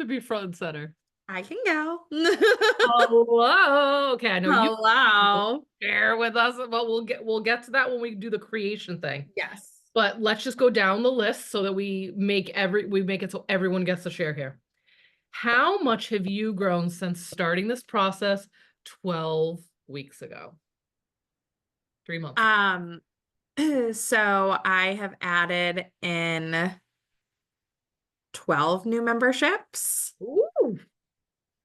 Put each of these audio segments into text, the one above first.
to be front and center. I can go. Hello. Okay, I know you Hello. share with us, but we'll get to that when we do the creation thing. Yes. But let's just go down the list so that we make it so everyone gets to share here. How much have you grown since starting this process 12 weeks ago? 3 months ago. So I have added in 12 new memberships. Ooh.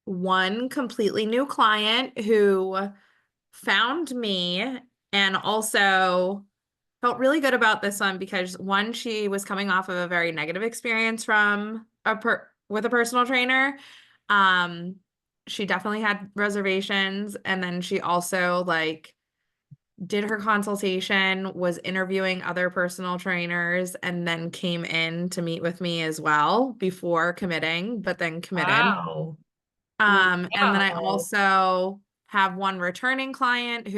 One completely new client who found me and also felt really good about this one because one, she was coming off of a very negative experience from with a personal trainer. She definitely had reservations, and then she also like did her consultation, was interviewing other personal trainers, and then came in to meet with me as well before committing, but then committed. Wow. And then I Wow. also have one returning client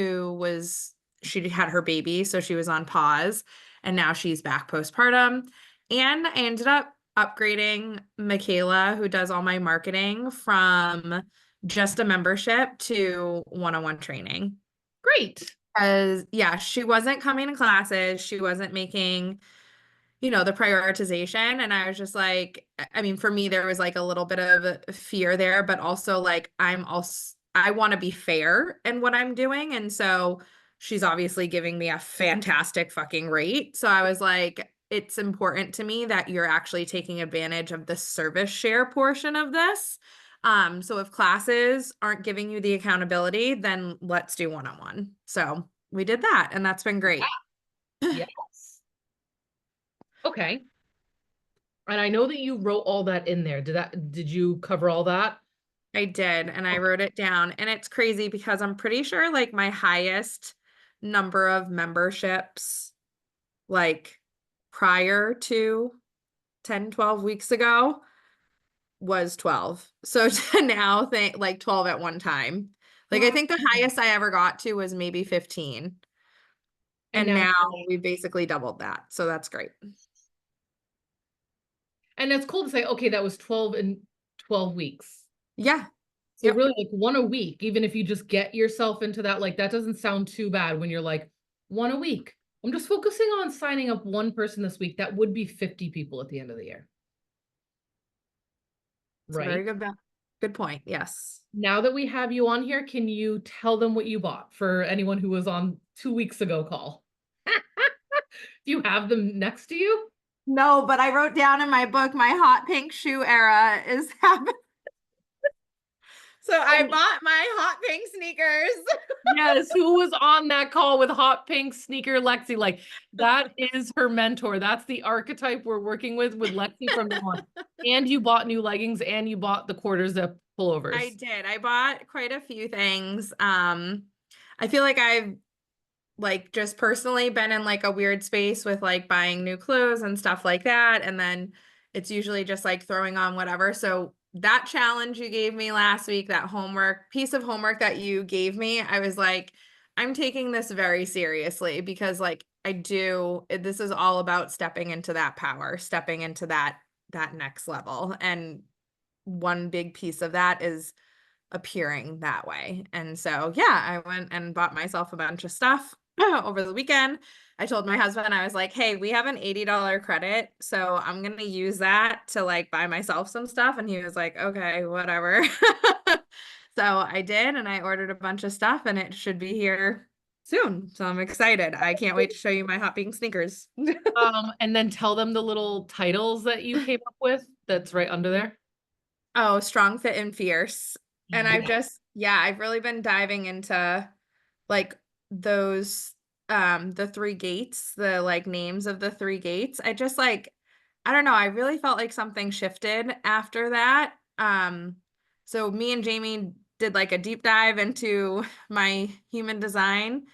she had her baby, so she was on pause, and now she's back postpartum. And I ended up upgrading Michaela, who does all my marketing, from just a membership to one-on-one training. Great. Because yeah, she wasn't coming to classes, she wasn't making the prioritization. And I was just like, I mean, for me, there was like a little bit of fear there, but also like, I want to be fair in what I'm doing. And so she's obviously giving me a fantastic fucking rate. So I was like, it's important to me that you're actually taking advantage of the service share portion of this. So if classes aren't giving you the accountability, then let's do one-on-one. So we did that, and that's been great. Yes. Okay. And I know that you wrote all that in there. Did you cover all that? I did, and I Okay. wrote it down. And it's crazy because I'm pretty sure like my highest number of memberships, like prior to 10, 12 weeks ago, was 12. So to now think like 12 at one time. Like I Wow. think the highest I ever got to was maybe 15. And And now, now we basically doubled that. So that's great. and it's cool to say, okay, that was 12 in 12 weeks. Yeah. So Yep. really like one a week, even if you just get yourself into that, like that doesn't sound too bad when you're like one a week. I'm just focusing on signing up one person this week. That would be 50 people at the end of the year. It's a very Right? good point. Yes. Now that we have you on here, can you tell them what you bought for anyone who was on 2 weeks ago call? Do you have them next to you? No, but I wrote down in my book, my hot pink shoe era is happening. So I And bought my hot pink sneakers. yes, who was on that call with hot pink sneaker Lexi? Like that is her mentor. That's the archetype we're working with Lexi from now on. And you bought new leggings and you bought the quarter zip I pullovers. did. I bought quite a few things. I feel like I've like just personally been in like a weird space with like buying new clothes and stuff like that. And then it's usually just like throwing on whatever. So that challenge you gave me last week, that piece of homework that you gave me, I was like, I'm taking this very seriously because like this is all about stepping into that power, stepping into that next level. And one big piece of that is appearing that way. And so, yeah, I went and bought myself a bunch of stuff over the weekend. I told my husband, I was like, hey, we have an $80 credit. So I'm going to use that to like buy myself some stuff. And he was like, okay, whatever. So I did. And I ordered a bunch of stuff and it should be here soon. So I'm excited. I can't wait to show you my hot pink sneakers. And then tell them the little titles that you came up with that's right under there. Oh, Strong, Fit, and Fierce. And Yeah. I've really been diving into like those the three gates, the like names of the three gates. I don't know, I really felt like something shifted after that. So me and Jayme did like a deep dive into my human design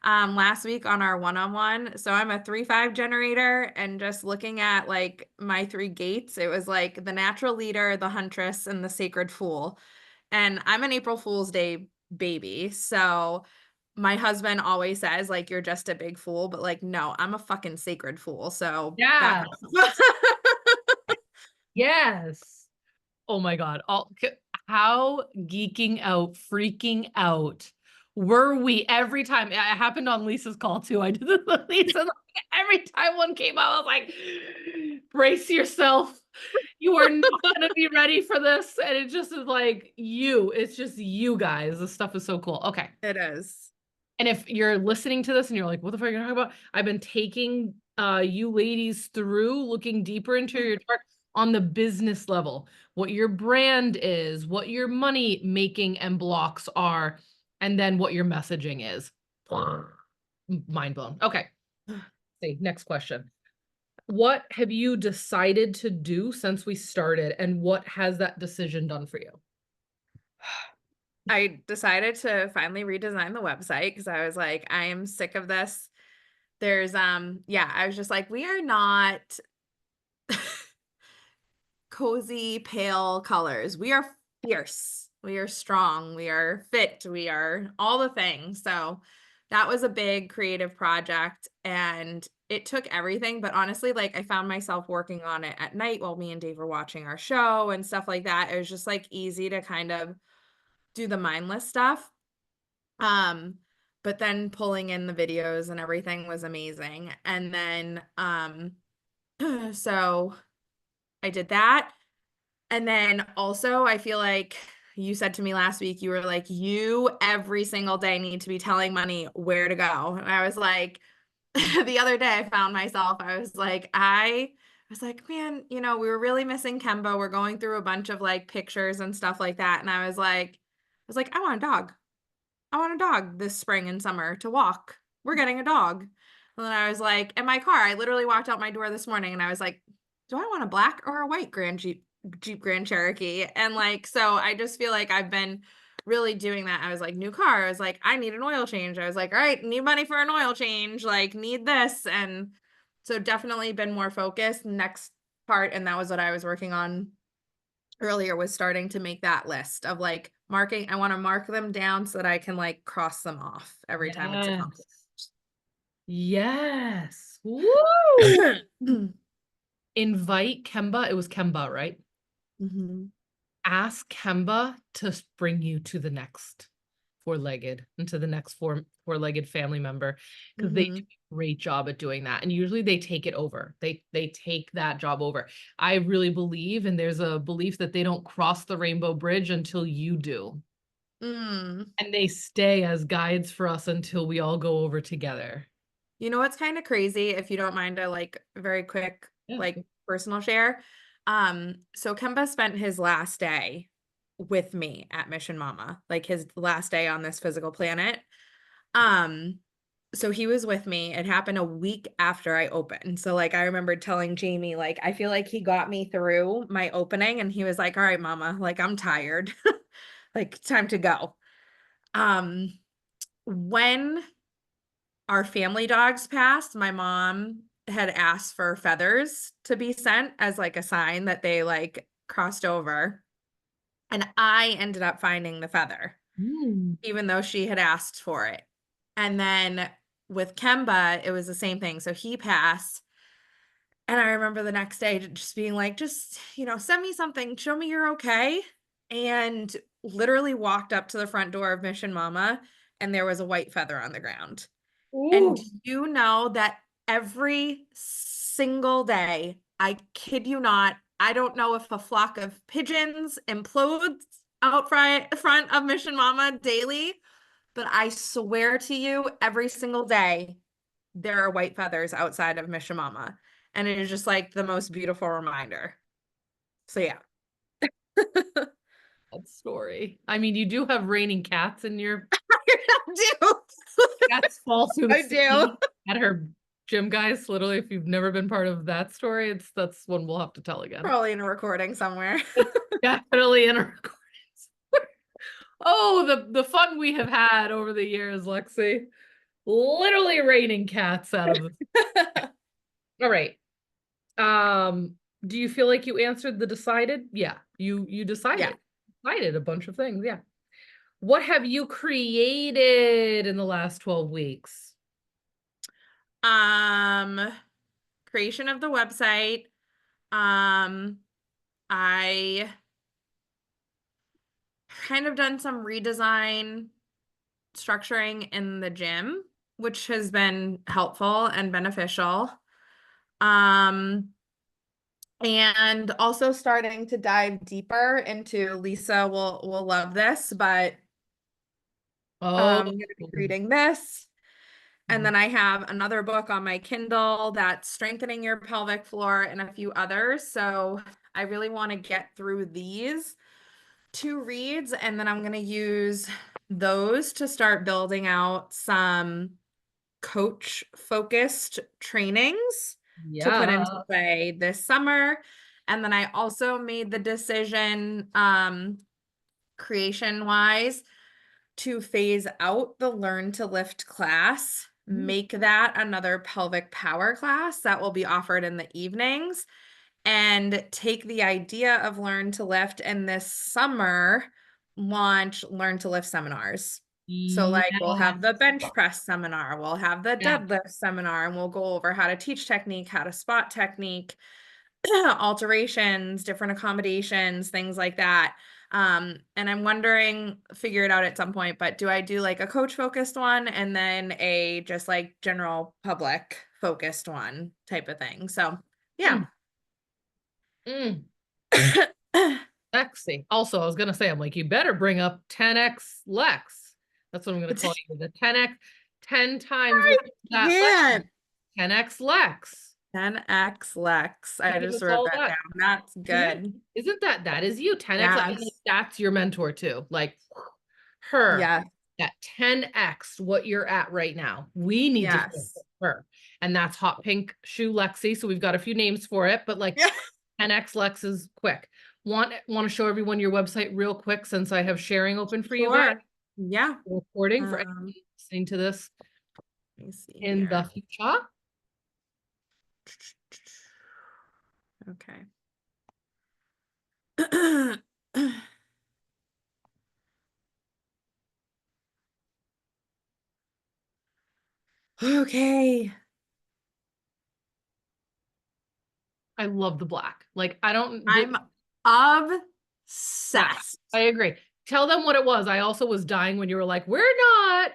last week on our one-on-one. So I'm a 3-5 generator, and just looking at like my three gates, it was like the natural leader, the huntress, and the sacred fool. And I'm an April Fool's Day baby. So my husband always says like you're just a big fool, but like no, I'm a fucking sacred fool. So that Yes. Yes. Oh my God. How geeking out, freaking out were we every time? It happened on Lisa's call too. I did this with Lisa. Like, every time one came out, I was like, brace yourself. You are not going to be ready for this. And it just is like it's just you guys. This stuff is so cool. Okay. It is. And if you're listening to this and you're like, what the fuck are you talking about? I've been taking you ladies through looking deeper into your chart on the business level, what your brand is, what your money making and blocks are, and then what your messaging is. Mind blown. Okay. See, next question. What have you decided to do since we started, and what has that decision done for you? I decided to finally redesign the website because I was like, I am sick of this. There's yeah, I was just like, we are not cozy, pale colors. We are fierce. We are strong. We are fit. We are all the things. So that was a big creative project and it took everything. But honestly, like I found myself working on it at night while me and Dave were watching our show and stuff like that. It was just like easy to kind of do the mindless stuff. Um, but then pulling in the videos and everything was amazing. And then so I did that. And then also, I feel like you said to me last week, you were like, you every single day need to be telling money where to go. And I was like, the other day I found myself, I was like, man, you know, we were really missing Kemba. We're going through a bunch of like pictures and stuff like that. And I want a dog. I want a dog this spring and summer to walk. We're getting a dog. And then I was like, in my car, I literally walked out my door this morning and I was like, do I want a black or a white Jeep Grand Cherokee? And like, so I just feel like I've been really doing that. I was like, new car. I was like, I need an oil change. I was like, all right, need money for an oil change, like need this. And so definitely been more focused. Next part, and that was what I was working on earlier, was starting to make that list of like marking. I want to mark them down so that I can like cross them off every time it's accomplished. Yes. Woo! Invite Kemba. It was Kemba, right? Mm-hmm. Ask Kemba to bring you to the next four-legged and to the next four-legged family member, because they do a great job at doing that. And usually they take it over. They take that job over. I really believe, and there's a belief that they don't cross the rainbow bridge until you do. Mm. And they stay as guides for us until we all go over together. You know what's kind of crazy, if you don't mind a like very quick Yeah. like personal share? So Kemba spent his last day with me at Mission Mama, like his last day on this physical planet. So he was with me. It happened a week after I opened. So like I remember telling Jayme, like, I feel like he got me through my opening and he was like, all right, mama, like I'm tired. Like time to go. When our family dogs passed, my mom had asked for feathers to be sent as like a sign that they like crossed over. And I ended up finding the feather, even though she had asked for it. And then with Kemba, it was the same thing. So he passed. And I remember the next day just being like, just, you know, send me something, show me you're okay. And literally walked up to the front door of Mission Mama and there was a white feather on the ground. And do you know that every single day, I kid you not, I don't know if a flock of pigeons implodes out front of Mission Mama daily, but I swear to you, every single day, there are white feathers outside of Mission Mama. And it is just like the most beautiful reminder. So yeah. That story. I mean, you do have raining cats in your I do. cats fall through the I do. ceiling at her gym, guys. Literally, if you've never been part of that story, that's one we'll have to tell again. Probably in a recording somewhere. Definitely in a recording. Oh, the fun we have had over the years, Lexi. Literally raining cats out of the. All right. Do you feel like you answered the decided? Yeah, you decided. Decided a bunch of things. Yeah. What have you created in the last 12 weeks? Creation of the website. I kind of done some redesign structuring in the gym, which has been helpful and beneficial. And also starting to dive deeper into, Lisa will love this, but Oh, I'm going to be reading this. And then I have another book on my Kindle that's Strengthening Your Pelvic Floor and a few others. So I really want to get through these 2 reads, and then I'm going to use those to start building out some coach focused trainings to put into yeah. play this summer. And then I also made the decision, creation wise, to phase out the Learn to Lift class, make that another pelvic power class that will be offered in the evenings, and take the idea of Learn to Lift and this summer launch Learn to Lift seminars. So like we'll have the bench press seminar, we'll have the Yeah. deadlift seminar, and we'll go over how to teach technique, how to spot technique, alterations, different accommodations, things like that. And I'm wondering, figure it out at some point, but do I do like a coach focused one and then a just like general public focused one type of thing? So yeah. Mm. Lexi. Also, I was gonna say, I'm like, you better bring up 10x Lex. That's what I'm gonna call you. The 10x, 10 times what that Lex. 10x Lex. 10x Lex. I Give just us wrote all that that. down. That's Yeah. good. Isn't that is you? 10x Lex. And Yes. that's your mentor too. Like her. Yeah. At 10x what you're at right now. We need to Yes. her. And that's hot pink shoe Lexi. So we've got a few names for it, but like Yeah. 10x Lex is quick. Want to show everyone your website real quick since I have sharing open for you guys. Sure. Yeah. Recording for anyone listening to this Let me see in the here. future. Okay. Okay. I love the black. Like I don't I'm yeah, obsessed. I agree. Tell them what it was. I also was dying when you were like, we're not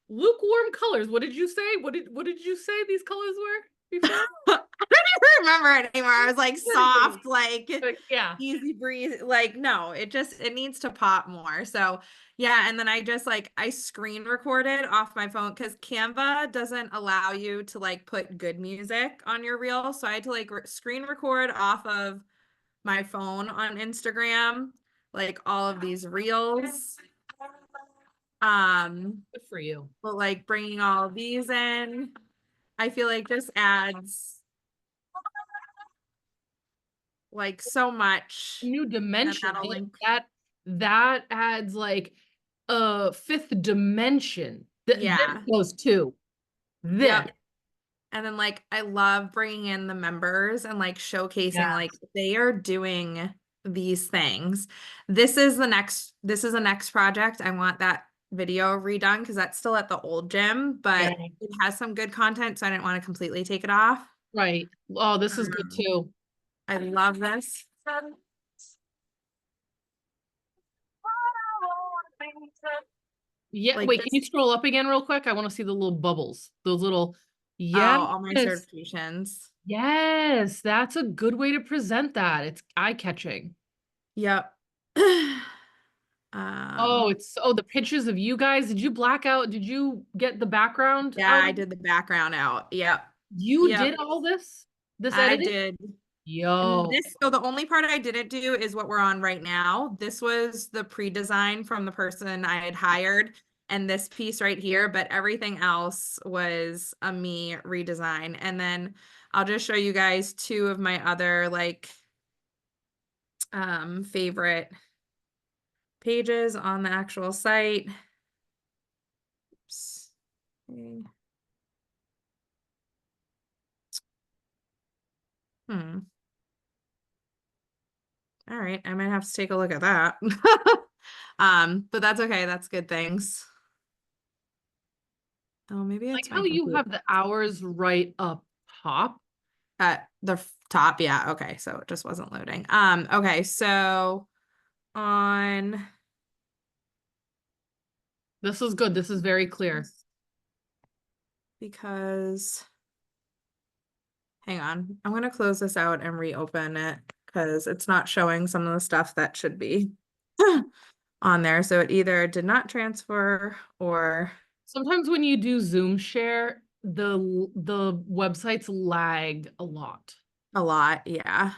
lukewarm colors. What did you say? What did you say these colors were before? I don't even remember it anymore. I was like soft, like yeah. easy breeze. Like, no, it needs to pop more. So yeah. And then I screen recorded off my phone because Canva doesn't allow you to like put good music on your reel. So I had to like screen record off of my phone on Instagram, like all of these reels. Good for you. But like bringing all of these in, I feel like this adds like so much. New dimension. That'll link. That adds like a fifth dimension. Yeah. This goes too. This. Yep. And then like I love bringing in the members and like showcasing like they are doing these things. This is the next project. I want that video redone because that's still at the old gym, but it has some good content, so I didn't want to completely take it off. Right. Oh, this is good too. I love this. Yeah, Like wait, this- can you scroll up again real quick? I want to see the little bubbles. Those little all my certifications. Yes, that's a good way to present that. It's eye-catching. Yep. Oh, the pictures of you guys. Did you black out? Did you get the background yeah, out? I did the background out. Yep. You Yep. did all this? This I editing? did. Yo. So the only part I didn't do is what we're on right now. This was the pre-design from the person I had hired, and this piece right here, but everything else was a me redesign. And then I'll just show you guys 2 of my other like favorite pages on the actual site. Oops. Okay. All right, I might have to take a look at that. But that's okay. That's good things. Oh, maybe it's Like how you have the hours right up top. at the top. Yeah. Okay. So it just wasn't loading. Okay. So on This is good. This is very clear. Because, hang on, I'm gonna close this out and reopen it because it's not showing some of the stuff that should be on there. So it either did not transfer or Sometimes when you do Zoom share, the websites lag a lot. a lot, yeah.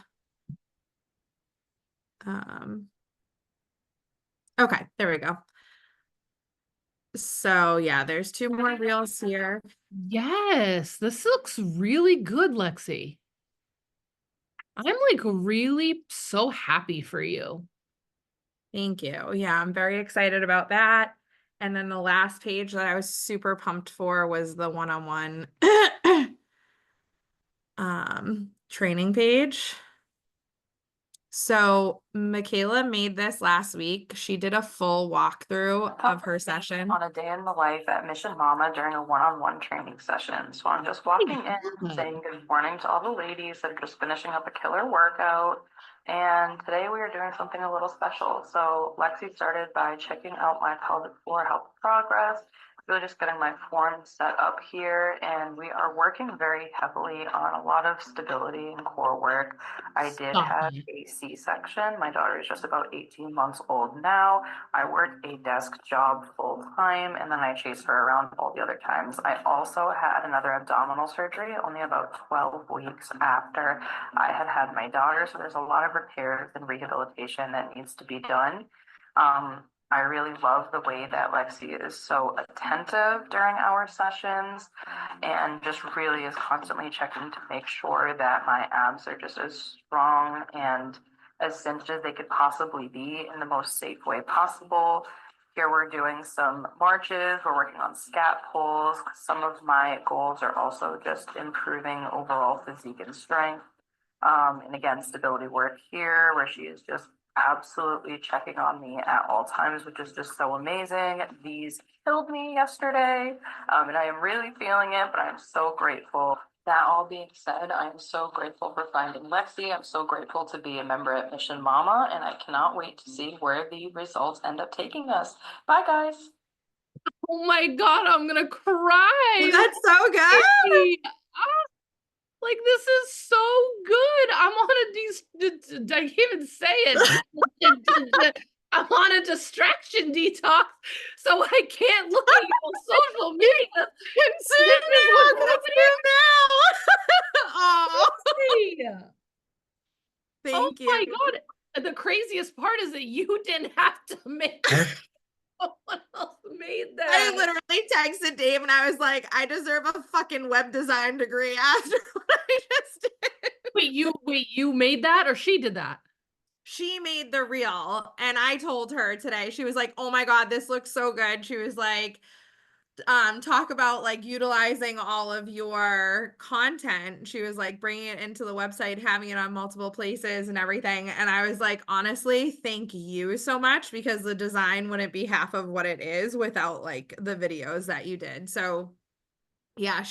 Okay, there we go. So yeah, there's 2 more reels here. Yes, this looks really good, Lexi. I'm like really so happy for you. Thank you. Yeah, I'm very excited about that. And then the last page that I was super pumped for was the one-on-one training page. So Michaela made this last week. She did a full walkthrough of her session. On a day in the life at Mission Mama during a one-on-one training session. So I'm just walking in saying good morning to all the ladies that are just finishing up a killer workout. And today we are doing something a little special. So Lexi started by checking out my pelvic floor health progress. Really just getting my form set up here, and we are working very heavily on a lot of stability and core work. I did have a C-section. My daughter is just about 18 months old now. I work a desk job full time, and then I chase her around all the other times. I also had another abdominal surgery only about 12 weeks after I had had my daughter. So there's a lot of repairs and rehabilitation that needs to be done. I really love the way that Lexi is so attentive during our sessions and just really is constantly checking to make sure that my abs are just as strong and as cinched as they could possibly be in the most safe way possible. Here we're doing some marches, we're working on scat pulls. Some of my goals are also just improving overall physique and strength. And again, stability work here where she is just absolutely checking on me at all times, which is just so amazing. These killed me yesterday, and I am really feeling it, but I'm so grateful. That all being said, I am so grateful for finding Lexi. I'm so grateful to be a member at Mission Mama, and I cannot wait to see where the results end up taking us. Bye, guys. Oh my God, I'm gonna cry. That's so good. Like, this is so good. I'm on a I can't even say it. I'm on a distraction detox, so I can't look at you on social media. Oh, thank you. Oh my God. The craziest part is that you didn't have to make someone else made that. I literally texted Dave and I was like, I deserve a fucking web design degree after what I just did. Wait, you made that or she did that? She made the reel and I told her today, she was like, oh my God, this looks so good. She was like, talk about like utilizing all of your content. She was like bringing it into the website, having it on multiple places and everything. And I was like, honestly, thank you so much, because the design wouldn't be half of what it is without like the videos that you did. So yeah,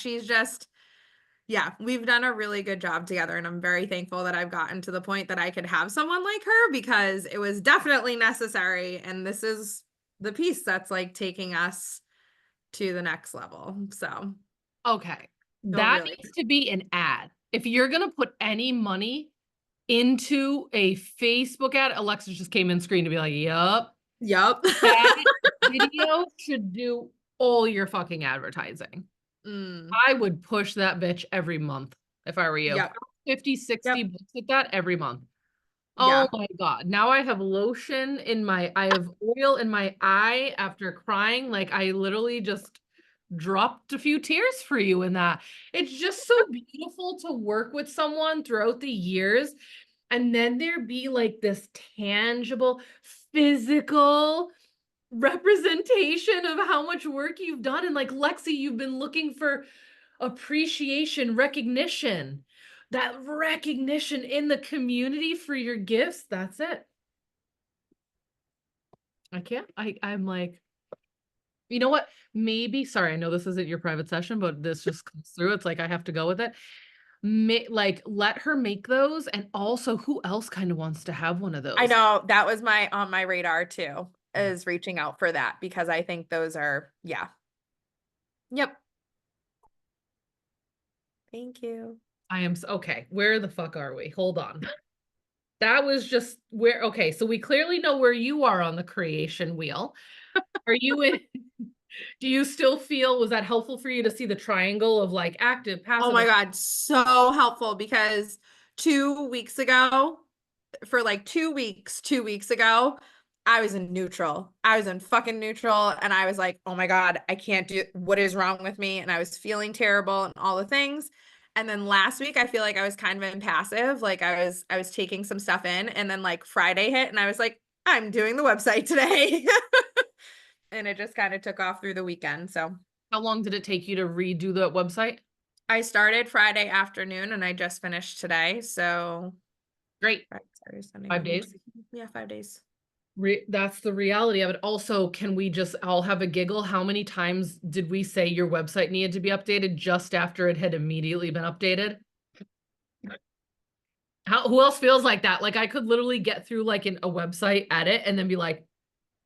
we've done a really good job together, and I'm very thankful that I've gotten to the point that I could have someone like her, because it was definitely necessary. And this is the piece that's like taking us to the next level. So okay, that really needs to be an ad. If you're gonna put any money into a Facebook ad, Alexa just came in screen to be like, yup. That video should do all your fucking advertising. I would push that bitch every month if I were you. 50, 60 bucks at that every month. Oh my God. Now I have lotion I have oil in my eye after crying. Like, I literally just dropped a few tears for you in that. It's just so beautiful to work with someone throughout the years. And then there be like this tangible, physical representation of how much work you've done. And like, Lexi, you've been looking for appreciation, recognition. That recognition in the community for your gifts, that's it. I'm like, you know what? Maybe, sorry, I know this isn't your private session, but this just comes through. It's like, I have to go with it. Like, let her make those. And also, who else kind of wants to have one of those? I know, that was on my radar too. is reaching out for that, because I think those are, yeah. Yep. Thank you. I am okay. Where the fuck are we? Hold on. That was just where, okay, so we clearly know where you are on the creation wheel. Are you in, do you still feel, was that helpful for you to see the triangle of like active, passive? Oh my God, so helpful, because 2 weeks ago, for like 2 weeks ago, I was in neutral. I was in fucking neutral, and I was like, oh my God, I can't do, what is wrong with me? And I was feeling terrible and all the things. And then last week, I feel like I was kind of in passive, like I was taking some stuff in, and then like Friday hit, and I was like, I'm doing the website today. And it just kind of took off through the weekend. So How long did it take you to redo the website? I started Friday afternoon, and I just finished today. So Great. Saturday, Sunday, 5 Monday, days? Tuesday. Yeah, 5 days. That's the reality of it. Also, can we just all have a giggle? How many times did we say your website needed to be updated just after it had immediately been updated? Who else feels like that? Like I could literally get through like a website edit and then be like,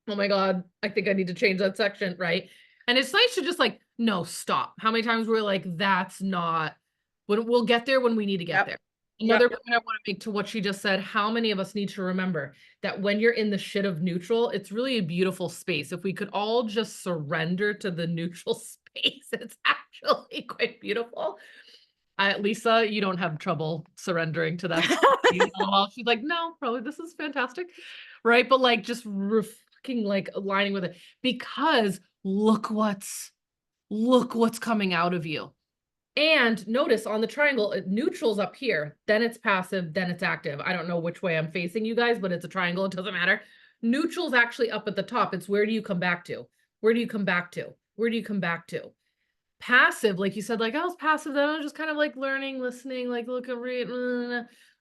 oh my God, I think I need to change that section, right? And it's nice to just like, no, stop. How many times we're like, that's not, we'll get there when we need to get there. Another point I want to make to what she just said, how many of us need to remember that when you're in the shit of neutral, it's really a beautiful space. If we could all just surrender to the neutral space, it's actually quite beautiful. Lisa, you don't have trouble surrendering to that. She's like, no, probably this is fantastic. Right. But like just fucking like aligning with it, because look what's coming out of you. And notice on the triangle, neutral's up here, then it's passive, then it's active. I don't know which way I'm facing you guys, but it's a triangle. It doesn't matter. Neutral's actually up at the top. It's where do you come back to? Where do you come back to? Where do you come back to? Passive, like you said, like I was passive, then I was just kind of like learning, listening, like look at read,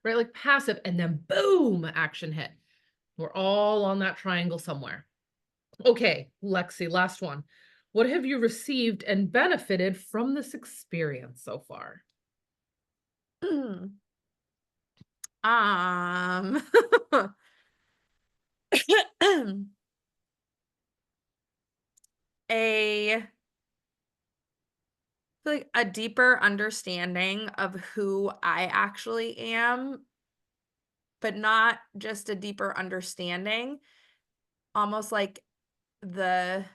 right? Like passive, and then boom, action hit. We're all on that triangle somewhere. Okay, Lexi, last one. What have you received and benefited from this experience so far? Like a deeper understanding of who I actually am, but not just a deeper understanding, almost like the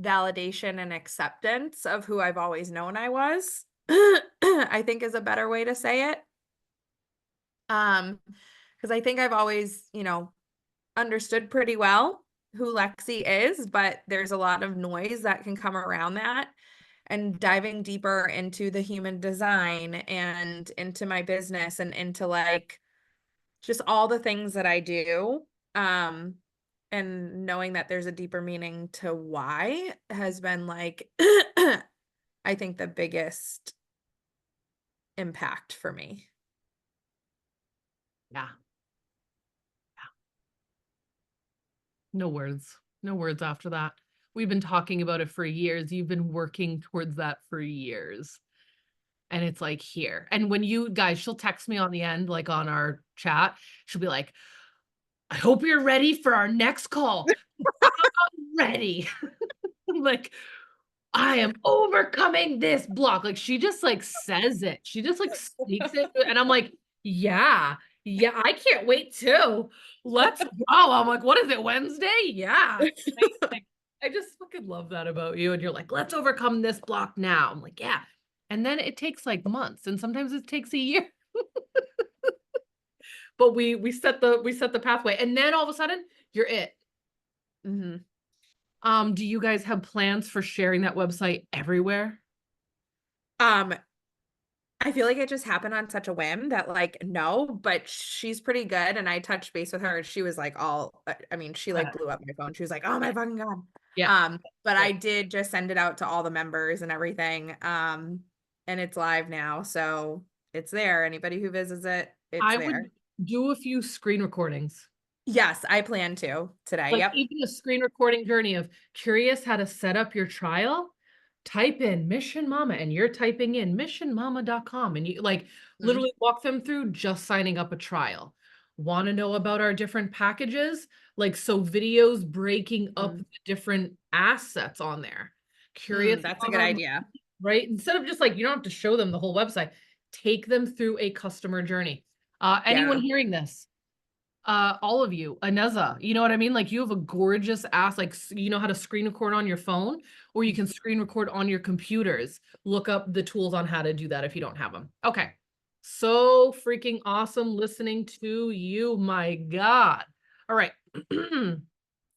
validation and acceptance of who I've always known I was, I think is a better way to say it. Because I think I've always, understood pretty well who Lexi is, but there's a lot of noise that can come around that. And diving deeper into the human design and into my business and into like just all the things that I do, and knowing that there's a deeper meaning to why has been like I think the biggest impact for me. Yeah. No words. No words after that. We've been talking about it for years. You've been working towards that for years. And it's like here. And when you guys, she'll text me on the end, like on our chat, she'll be like, I hope you're ready for our next call. I'm ready. Like, I am overcoming this block. Like she just like says it. She just like sneaks it. And I'm like, yeah, I can't wait too. Let's go. I'm like, what is it, Wednesday? Yeah. I just fucking love that about you. And you're like, let's overcome this block now. I'm like, yeah. And then it takes like months, and sometimes it takes a year. But we set the pathway, and then all of a sudden you're it. Mm-hmm. Do you guys have plans for sharing that website everywhere? I feel like it just happened on such a whim that like, no, but she's pretty good. And I touched base with her and she was like she like blew up my phone. She was like, oh my fucking God. Yeah. But I did just send it out to all the members and everything. And it's live now. So it's there. Anybody who visits it, it's there. Would do a few screen recordings. Yes, I plan to today. Like yep. Even a screen recording journey of curious how to set up your trial. Type in Mission Mama and you're typing in missionmama.com and you like literally walk them through just signing up a trial. Want to know about our different packages? Like, so videos breaking up the different assets on there. Curious? That's a good about- idea. Right? Instead of just like, you don't have to show them the whole website, take them through a customer journey. Anyone Yeah. hearing this? All of you, Aneza, you know what I mean? Like, you have a gorgeous ass, like, you know how to screen record on your phone, or you can screen record on your computers. Look up the tools on how to do that if you don't have them. Okay. So freaking awesome listening to you. My God. All right.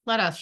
Let us